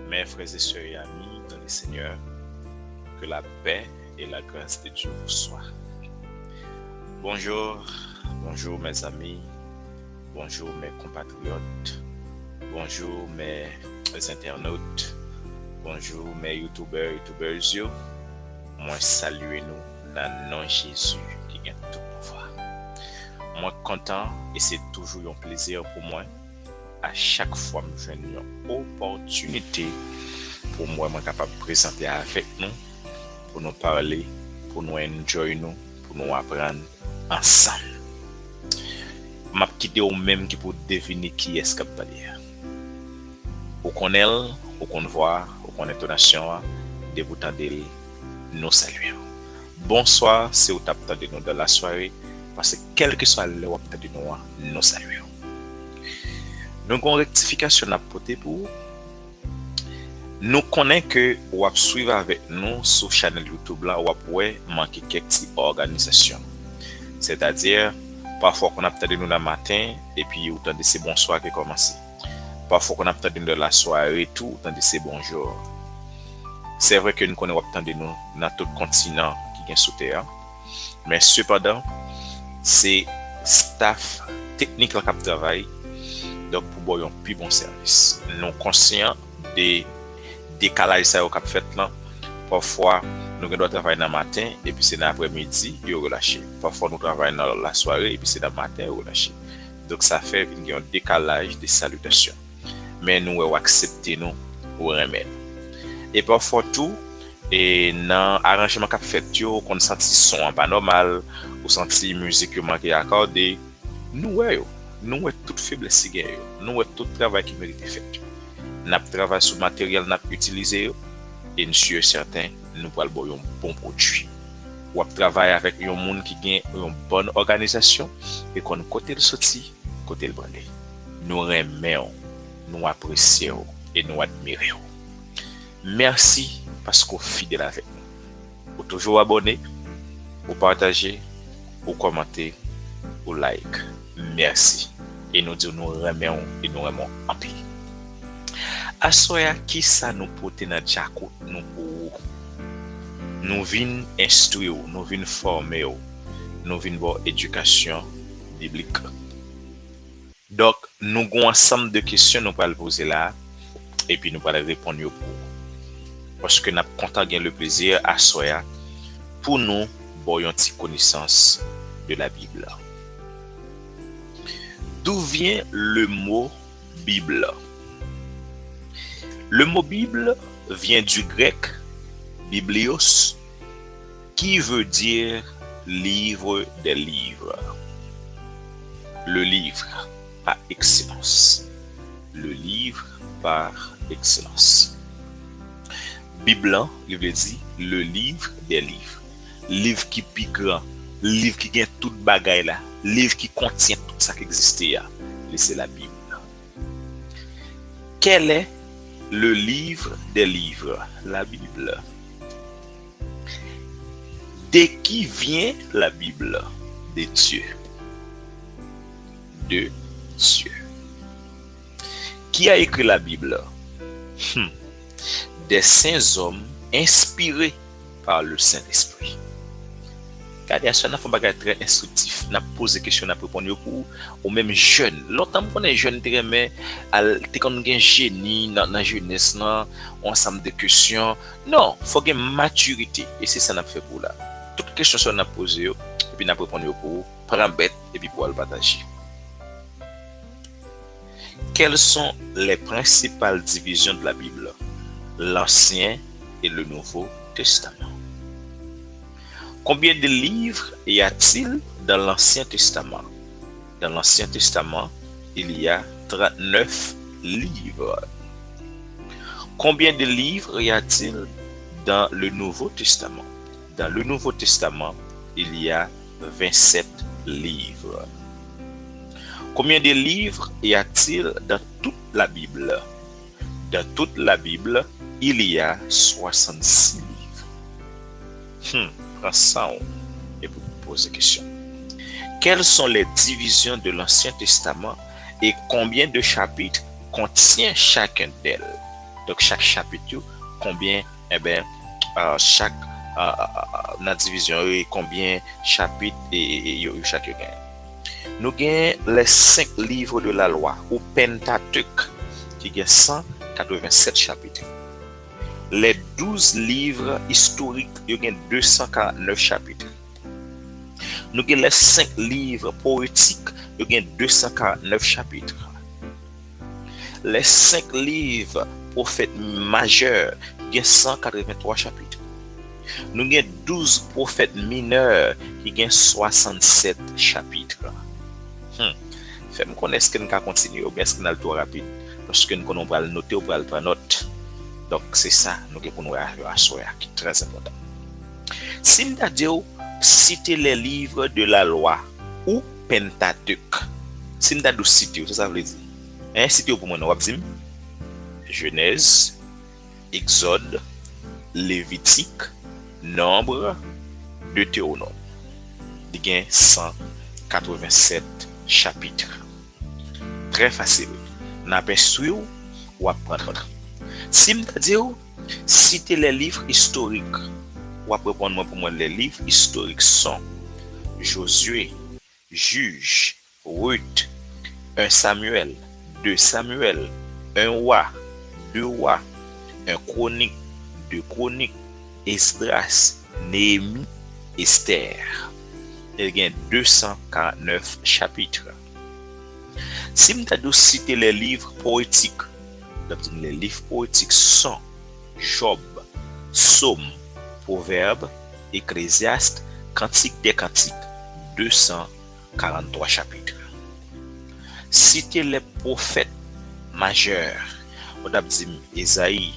Mes frères et sœurs et amis dans le Seigneur, que la paix et la grâce de Dieu vous soient. Bonjour mes amis, bonjour mes compatriotes, bonjour mes internautes, bonjour mes youtubeurs yo. Moi saluez nous dans le nom de Jésus qui gagne tout pouvoir. Moi content et c'est toujours un plaisir pour moi. À chaque fois que j'ai une opportunité pour moi capable de présenter avec nous, pour nous parler, pour nous enjoy nous, pour nous apprendre ensemble. Je vais quitter au même qui pour deviner qui est-ce que je parle. Ou qu'on est, ou qu'on voit, ou qu'on est nation, débutant de nous saluer. Bonsoir, c'est au tapant de nous dans la soirée, parce que quel que soit le tapant de nous saluons. Nous avons une rectification à porter pour nous connaissons que vous suivre avec nous sur la chaîne YouTube là, vous pouvez manquer quelques organisations. C'est-à-dire, parfois qu'on a peut-être nous dans le matin et puis autant de ces bonsoir qui commencent. Parfois qu'on a peut-être de la soirée et tout, autant de ces bonjours. C'est vrai que nous connaissons autant de nous dans tout le continent qui est sous terre. Mais cependant, c'est staff technique qui travaille. Donc, pour avoir un plus bon service. Nous sommes conscients des décalages que nous avons fait là. Parfois, nous devons travailler dans le matin et puis c'est dans l'après-midi, nous relâché. Parfois, nous travaillons dans la soirée et puis c'est dans le matin, nous relâché. Donc, ça fait un décalage des salutations. Mais nous devons accepter nous ou remettre. Et parfois, tout, et dans l'arrangement qu'on fait, on sent son pas normal, on sent musique qui manque accordée. Nous avons toute faiblesse, nous avons tout travail qui mérite fait. Nous avons travaillé sur le matériel, nous avons utilisé et nous sommes certains nous allons avoir un bon produit. Nous avons travaillé avec un monde qui a une bonne organisation et qu'on côté le sorti, côté le brandé. Nous aimons, nous apprécions et nous admirons. Merci parce que vous êtes fidèles avec nous. Vous toujours abonné, vous partagez, vous commentez, vous like. Merci. Et nous disons nous remercions et nous aimons en paix. Asoya qui ça nous porte dans Jaco nous venons instruire, nous venons former, nous venons voir éducation biblique. Donc nous avons un ensemble de questions nous allons poser là et puis nous allons répondre pour. Parce que nous avons content le plaisir à Soya pour nous avoir une petite connaissance de la Bible. D'où vient le mot Bible? Le mot Bible vient du grec biblios, qui veut dire livre des livres. Le livre par excellence. Le livre par excellence. Bible, il veut dire le livre des livres. Livre qui est grand, livre qui gagne toute bagaille là. Livre qui contient tout ça qui existait, c'est la Bible. Quel est le livre des livres? La Bible. De qui vient la Bible? De Dieu. De Dieu. Qui a écrit la Bible? Des saints hommes inspirés par le Saint-Esprit. Regardez, ça n'a pas très instructif. N'a posé question, n'a répondu pour ou même jeune. Longtemps qu'on est jeune, mais t'es comme un génie dans la jeunesse, un ensemble de questions. Non, faut qu'il y ait maturité. Et c'est ça n'a fait pour là. Toutes les questions qu'on a posées, et puis n'a répondu pour prendre bête et puis pour le partager. Quelles sont les principales divisions de la Bible? L'Ancien et le Nouveau Testament. Combien de livres y a-t-il dans l'Ancien Testament? Dans l'Ancien Testament, il y a 39 livres. Combien de livres y a-t-il dans le Nouveau Testament? Dans le Nouveau Testament, il y a 27 livres. Combien de livres y a-t-il dans toute la Bible? Dans toute la Bible, il y a 66 livres. Prends ça et vous posez question. Quelles sont les divisions de l'Ancien Testament et combien de chapitres contient chacun d'elles? Donc chaque chapitre, combien, chaque dans division, combien chapitres et chaque gagne. Nous avons les 5 livres de la loi, ou Pentateuque, qui a 187 chapitres. Les 12 livres historiques, il y a 249 chapitres. Nous avons les 5 livres poétiques, il y a 249 chapitres. Les 5 livres prophètes majeurs, il y a 183 chapitres. Nous avons 12 prophètes mineurs, qui ont 67 chapitres. Fais-moi connaître que nous allons continuer ou bien est-ce que nous allons tout rapide parce que nous allons le noter ou le prendre note. Donc c'est ça nous pour nous assurer qui est très important. Si nous avons cité les livres de la loi ou Pentateuque, si nous avons cité, ça veut dire cité pour moi nous avons dit Genèse, Exode, Lévitique, Nombre, Deutéronome. Il y a 187 chapitres. Très facile. N'a pas su ou apprendre. Si me dit citer les livres historiques, ou répondre pour moi les livres historiques sont Josué, Juge, Ruth, 1 Samuel, 2 Samuel, 1 Roi, 2 Rois, 1 Chronique, 2 Chroniques, Esdras, Néhémie, Esther. Il y a 249 chapitres. Si nous avons cité les livres poétiques, les livres poétiques sont Job, Psaume, Proverbe, Ecclésiaste, Cantique des Cantiques, 243 chapitres. Citer les prophètes majeurs, on a dit Ésaïe,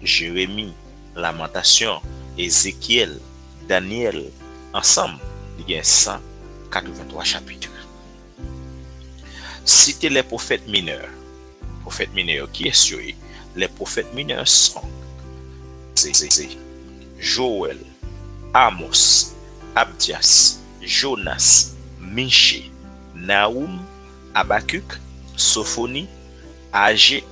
Jérémie, Lamentation, Ézéchiel, Daniel, ensemble, il y a 183 chapitres. Citer les prophètes mineurs. Prophètes mineurs, qui est sûr? Les prophètes mineurs sont Joël, Amos, Abdias, Jonas, Michée, Naoum, Habakkuk, Sophonie, Agé,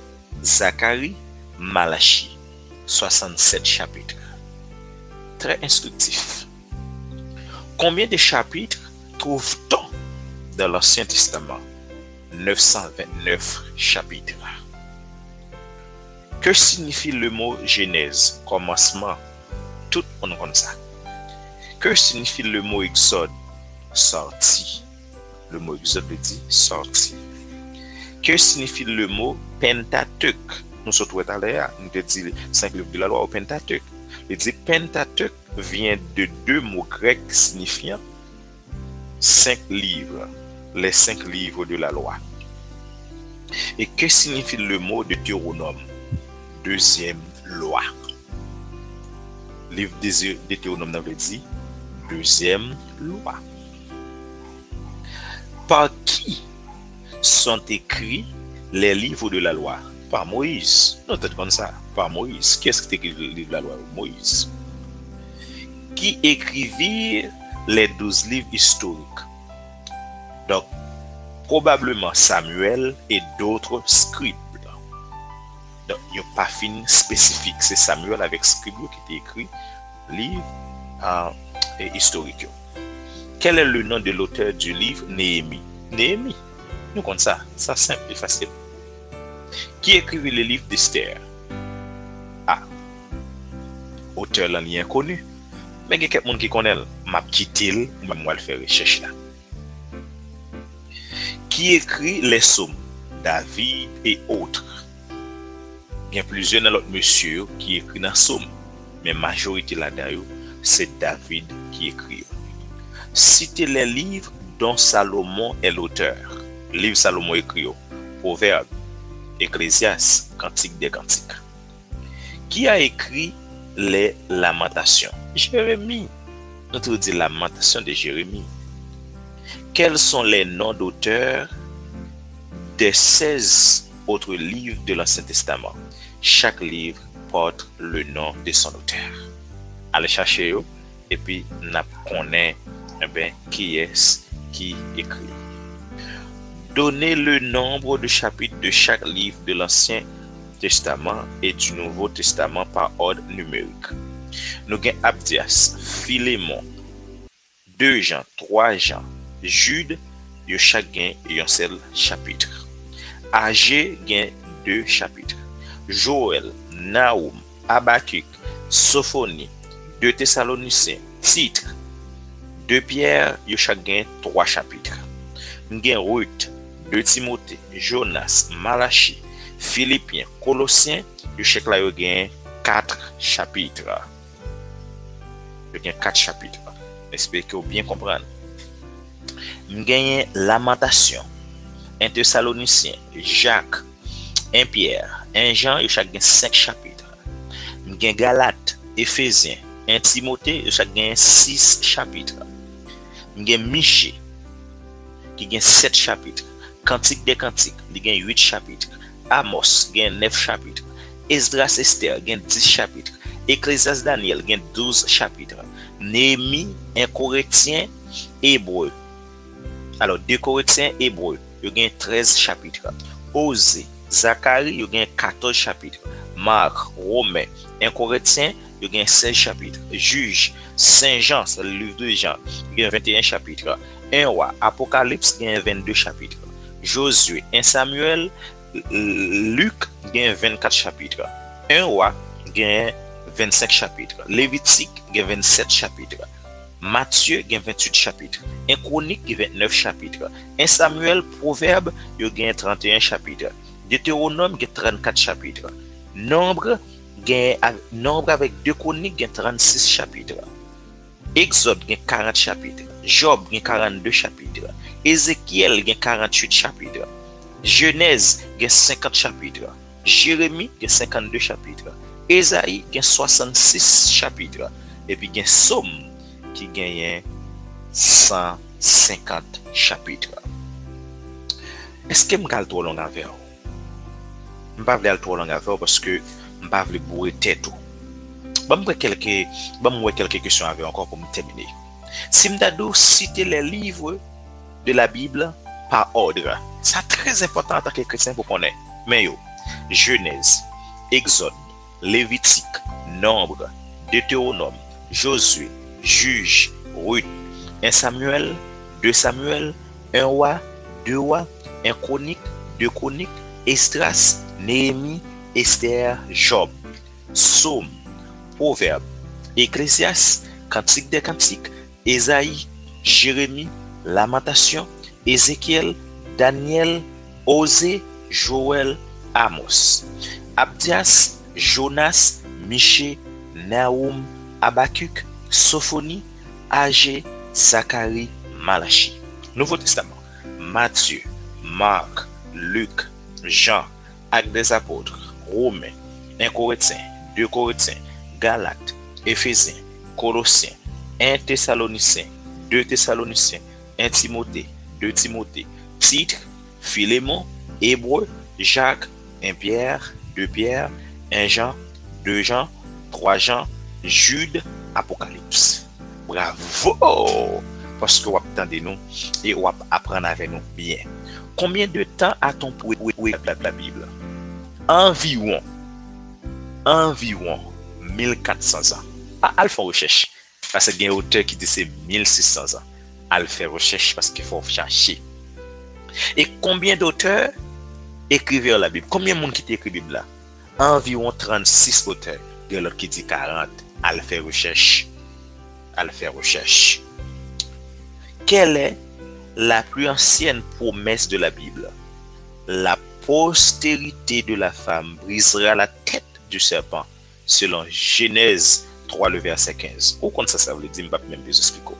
Zacharie, Malachie. 67 chapitres. Très instructif. Combien de chapitres trouve-t-on dans l'Ancien Testament? 929 chapitres. Que signifie le mot Genèse, commencement? Tout on connaît ça. Que signifie le mot Exode? Sortie. Le mot Exode veut dire sortie. Que signifie le mot Pentateuque? Nous sommes tout à l'heure, nous te dit 5 livres de la loi au Pentateuque. Le dit Pentateuque vient de 2 mots grecs signifiant 5 livres. Les 5 livres de la loi. Et que signifie le mot Deutéronome? Deuxième loi. Livre de Deutéronome veut dire deuxième loi. Par qui sont écrits les livres de la loi? Par Moïse. Non, peut-être comme ça. Par Moïse. Qui est-ce qui écrit le livre de la loi? Moïse. Qui écrivit les 12 livres historiques? Donc, probablement Samuel et d'autres scribes. Donc, il n'y a pas fin spécifique. C'est Samuel avec scribe qui a écrit livre historique. Quel est le nom de l'auteur du livre? Néhémie. Néhémie. Nous connaissons ça. Ça simple et facile. Qui écrivit le livre d'Esther? Ah. Auteur là n'est inconnu. Mais il y a quelqu'un qui connaît. M'a quitté, moi le faire recherche là. Qui écrit les psaumes? David et autres. Il y a plusieurs dans l'autre monsieur qui écrit dans psaume, mais majorité là-dedans, c'est David qui écrit. Citez les livres dont Salomon est l'auteur. Livre Salomon écrit, Proverbe, Ecclésiaste, Cantique des Cantiques. Qui a écrit les Lamentations? Jérémie. Notre dit Lamentation de Jérémie. Quels sont les noms d'auteurs des 16 autres livres de l'Ancien Testament? Chaque livre porte le nom de son auteur. Allez chercher et puis nous connaissons qui est qui écrit. Donnez le nombre de chapitres de chaque livre de l'Ancien Testament et du Nouveau Testament par ordre numérique. Nous avons Abdias, Philémon, 2 Jean, 3 Jean, Jude, yo chaque gain un seul chapitre. Agé gain 2 chapitres. Joël, Naoum, Habakkuk, Sophonie, 2 Thessaloniciens, Titre, 2 Pierre, yo chaque gain 3 chapitres. Gain Ruth, 2 Timothée, Jonas, Malachie, Philippiens, Colossiens, yo chaque là yo gain 4 chapitres. Yo gain 4 chapitres. J'espère que vous bien comprendre. M'gagne Lamentation, 1 Thessaloniciens, Jacques, 1 Pierre, 1 Jean, yo chaque gain 5 chapitres. M'gagne Galates, Éphésiens, 1 Timothée, yo chaque gain 6 chapitres. M'gagne Michée, qui gagne 7 chapitres. Cantique des Cantiques, il gagne 8 chapitres. Amos, gagne 9 chapitres. Esdras Esther, gagne 10 chapitres. Ecclésiaste Daniel, gagne 12 chapitres. Néhémie, 1 Corinthiens, Hébreu. Alors, 2 Corinthiens, Hébreu, il gagne 13 chapitres. Osée, Zacharie, il gagne 14 chapitres. Marc, Romains, 1 Corinthiens, il gagne 16 chapitres. Juge, Saint Jean, c'est le livre de Jean, il gagne 21 chapitres. 1 Roi, Apocalypse, il gagne 22 chapitres. Josué, 1 Samuel, Luc, il gagne 24 chapitres. 1 Roi, il gagne 25 chapitres. Lévitique, il gagne 27 chapitres. Matthieu, il gagne 28 chapitres. 1 Chronique, il gagne 29 chapitres. 1 Samuel, Proverbe, il gagne 31 chapitres. Deutéronome, il gagne 34 chapitres. Nombre avec 2 Chroniques, il gagne 36 chapitres. Exode, il gagne 40 chapitres. Job, il gagne 42 chapitres. Ézéchiel, il gagne 48 chapitres. Genèse, il gagne 50 chapitres. Jérémie, il gagne 52 chapitres. Ésaïe, il gagne 66 chapitres. Et puis, il gagne Somme, qui gagne 150 chapitres. Est-ce que je vais trop long avec vous? Je ne vais pas trop long avec vous parce que je ne vais pas bourrer tête. Je vais quelques questions avec encore pour me terminer. Si je cite les livres de la Bible par ordre, c'est très important en tant que chrétien pour connaître. Mais Genèse, Exode, Lévitique, Nombre, Deutéronome, Josué, Juge, Ruth, 1 Samuel, 2 Samuel, 1 Roi, 2 Rois, 1 Chronique, 2 Chroniques, Esdras, Néhémie, Esther, Job, Psaume, Proverbe, Ecclésiaste, Cantique des Cantiques, Ésaïe, Jérémie, Lamentation, Ézéchiel, Daniel, Osée, Joël, Amos, Abdias, Jonas, Michée, Naoum, Habakkuk, Sophonie, Agé, Zacharie, Malachie. Nouveau Testament, Matthieu, Marc, Luc, Jean, Actes des Apôtres, Romains, 1 Corinthiens, 2 Corinthiens, Galates, Éphésiens, Colossiens, 1 Thessaloniciens, 2 Thessaloniciens, 1 Timothée, 2 Timothée, Titre, Philémon, Hébreu, Jacques, 1 Pierre, 2 Pierre, 1 Jean, 2 Jean, 3 Jean, Jude, Apocalypse. Bravo! Parce que vous attendez nous et vous apprenez avec nous bien. Combien de temps a-t-on pour lire la Bible? Environ 1400 ans. À faire recherche. Parce qu'il y a un auteur qui dit c'est 1600 ans. À faire recherche parce qu'il faut chercher. Et combien d'auteurs écrivaient la Bible? Combien de monde qui écrit la Bible là? Environ 36 auteurs. Il y a l'autre qui dit 40. À faire recherche. Quelle est la plus ancienne promesse de la Bible? La postérité de la femme brisera la tête du serpent, selon Genèse 3, le verset 15. Au compte ça veut dire, je ne vais pas même vous expliquer.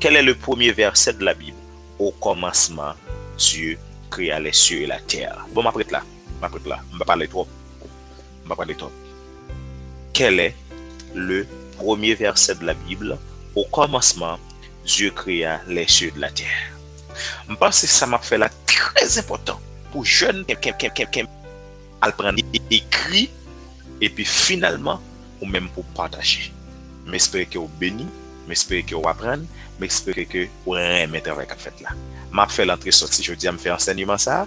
Quel est le premier verset de la Bible? Au commencement, Dieu créa les cieux et la terre. Bon, je m'apprête là. Je ne vais pas parler trop. Quel est le premier verset de la Bible? Au commencement, Dieu créa les cieux et la terre. Je pense que ça m'a fait là très important pour jeunes quelqu'un à prendre écrit et puis finalement ou même pour partager. J'espère que vous béni, j'espère que vous apprenez, j'espère que vous remettez avec la fête là. M'a fait l'entrée sortie, je dis à me faire enseignement ça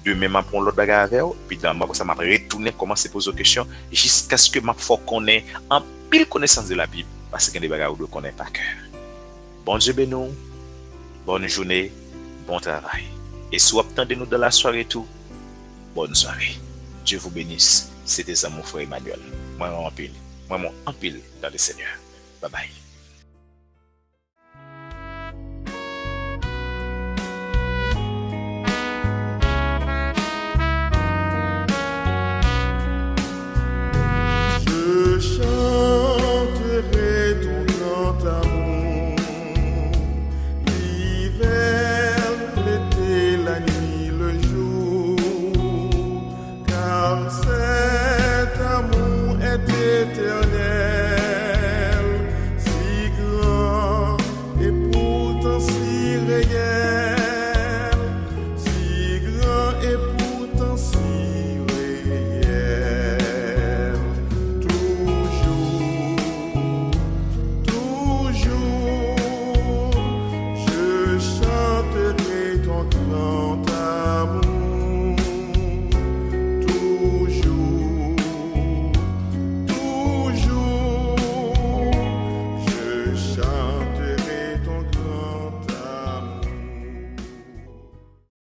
demain m'a prendre l'autre bagarre avec vous, puis dans moi ça m'a retourner commencer poser des questions jusqu'à ce que m'a faut connaître en pile connaissance de la Bible parce que des bagarres où connaît par cœur. Bon Dieu bénou, bonne journée, bon travail. Et si vous attendez nous dans la soirée tout, bonne soirée. Dieu vous bénisse. C'était ça mon frère Emmanuel. Moi en pile. Moi en pile dans le Seigneur. Bye bye.